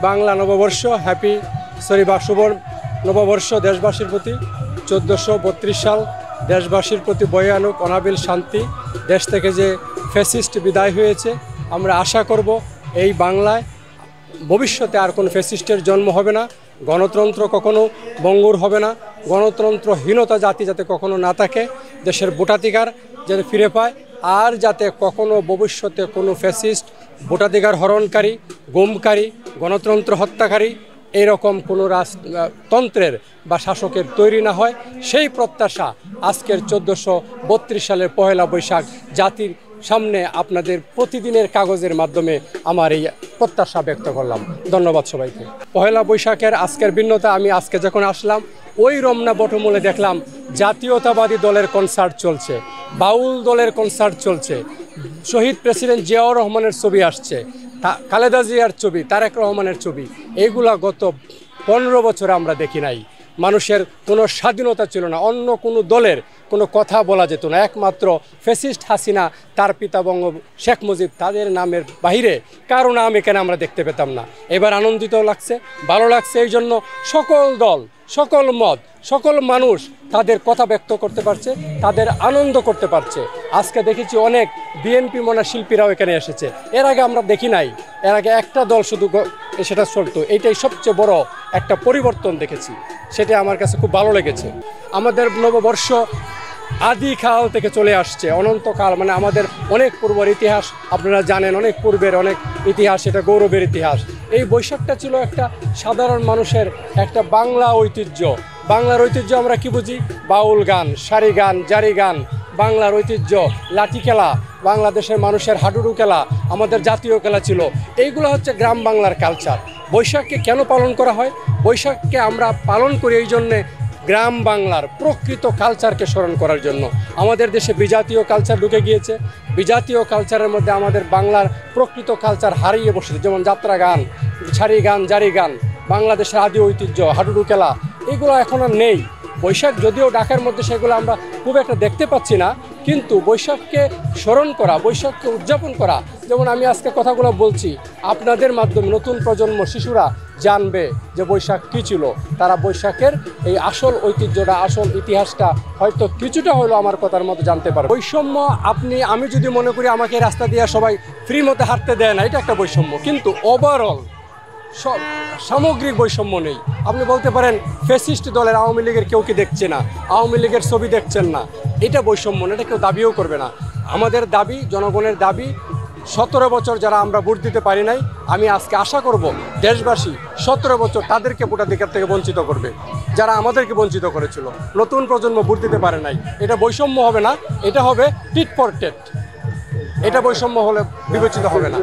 বাংলা নববর্ষ বা শুভ নববর্ষ দেশবাসীর প্রতি। 1432 সাল দেশবাসীর প্রতি বয়ে আনুক অনাবিল শান্তি। দেশ থেকে যে ফ্যাসিস্ট বিদায় হয়েছে, আমরা আশা করব এই বাংলায় ভবিষ্যতে আর কোনো ফ্যাসিস্টের জন্ম হবে না। গণতন্ত্র কখনো ভঙ্গুর হবে না। গণতন্ত্রহীনতা জাতি যাতে কখনো না থাকে, দেশের ভোটাধিকার যাতে ফিরে পায়, আর যাতে কখনো ভবিষ্যতে কোনো ফ্যাসিস্ট ভোটাধিকার হরণকারী, গুমকারী, গণতন্ত্র হত্যাকারী এরকম কোনো রাজতন্ত্রের বা শাসকের তৈরি না হয়, সেই প্রত্যাশা আজকের 1432 সালের পহেলা বৈশাখ জাতির সামনে আপনাদের প্রতিদিনের কাগজের মাধ্যমে আমার এই প্রত্যাশা ব্যক্ত করলাম। ধন্যবাদ সবাইকে। পহেলা বৈশাখের আজকের ভিন্নতা, আমি আজকে যখন আসলাম ওই রমনা বটমূলে দেখলাম জাতীয়তাবাদী দলের কনসার্ট চলছে, বাউল দলের কনসার্ট চলছে, শহীদ প্রেসিডেন্ট জিয়াউর রহমানের ছবি আসছে, খালেদা জিয়ার ছবি, তারেক রহমানের ছবি। এইগুলা গত 15 বছরে আমরা দেখি নাই। মানুষের কোনো স্বাধীনতা ছিল না, অন্য কোনো দলের কোনো কথা বলা যেত না। একমাত্র ফ্যাসিস্ট হাসিনা, তার পিতা বঙ্গ শেখ মুজিব, তাদের নামের বাহিরে কারো নাম এখানে আমরা দেখতে পেতাম না। এবার আনন্দিত লাগছে, ভালো লাগছে। এই জন্য সকল দল, সকল মত, সকল মানুষ তাদের কথা ব্যক্ত করতে পারছে, তাদের আনন্দ করতে পারছে। আজকে দেখেছি অনেক বিএনপি মনা শিল্পীরাও এখানে এসেছে। এর আগে আমরা দেখি নাই, এর আগে একটা দল শুধু সেটা চলতো। এইটাই সবচেয়ে বড় একটা পরিবর্তন দেখেছি, সেটা আমার কাছে খুব ভালো লেগেছে। আমাদের নববর্ষ আদিকাল থেকে চলে আসছে, অনন্তকাল, মানে আমাদের অনেক পূর্বের ইতিহাস আপনারা জানেন, অনেক পূর্বের অনেক ইতিহাস, এটা গৌরবের ইতিহাস। এই বৈশাখটা ছিল একটা সাধারণ মানুষের একটা বাংলা ঐতিহ্য। বাংলার ঐতিহ্য আমরা কি বুঝি? বাউল গান, সারি গান, জারি গান, বাংলার ঐতিহ্য, লাঠি খেলা, বাংলাদেশের মানুষের হাডুডু খেলা আমাদের জাতীয় খেলা ছিল। এইগুলো হচ্ছে গ্রাম বাংলার কালচার। বৈশাখকে কেন পালন করা হয়? বৈশাখকে আমরা পালন করি এই জন্যে গ্রাম বাংলার প্রকৃত কালচারকে স্মরণ করার জন্য। আমাদের দেশে বিজাতীয় কালচার ঢুকে গিয়েছে, বিজাতীয় কালচারের মধ্যে আমাদের বাংলার প্রকৃত কালচার হারিয়ে বসেছে। যেমন যাত্রা গান, সারি গান, জারি গান, বাংলাদেশের আদি ঐতিহ্য, হাডুডু খেলা, এগুলো এখন আর নেই। বৈশাখ যদিও ঢাকার মধ্যে, সেগুলো আমরা খুব একটা দেখতে পাচ্ছি না, কিন্তু বৈশাখকে স্মরণ করা, বৈশাখকে উদযাপন করা, যেমন আমি আজকে কথাগুলো বলছি আপনাদের মাধ্যমে নতুন প্রজন্ম শিশুরা জানবে যে বৈশাখ কী ছিল। তারা বৈশাখের এই আসল ঐতিহ্যটা, আসল ইতিহাসটা হয়তো কিছুটা হলেও আমার কথার মতো জানতে পারবে। বৈষম্য আমি যদি মনে করি আমাকে রাস্তা দিয়ে সবাই ফ্রি মতে হাঁটতে দেয় না, এটা একটা বৈষম্য, কিন্তু ওভারঅল সামগ্রিক বৈষম্য নেই। আপনি বলতে পারেন ফ্যাসিস্ট দলের আওয়ামী লীগের কেউ কি দেখছে না, আওয়ামী লীগের ছবি দেখছেন না, এটা বৈষম্য না, এটা কেউ দাবিও করবে না। আমাদের দাবি, জনগণের দাবি, 17 বছর যারা আমরা ভোট দিতে পারি নাই, আমি আজকে আশা করব দেশবাসী 17 বছর তাদেরকে ভোটাধিকার থেকে বঞ্চিত করবে, যারা আমাদেরকে বঞ্চিত করেছিল। নতুন প্রজন্ম ভোট দিতে পারে নাই, এটা বৈষম্য হবে না, এটা হবে টিট ফর টেট, এটা বৈষম্য হলে বিবেচিত হবে না।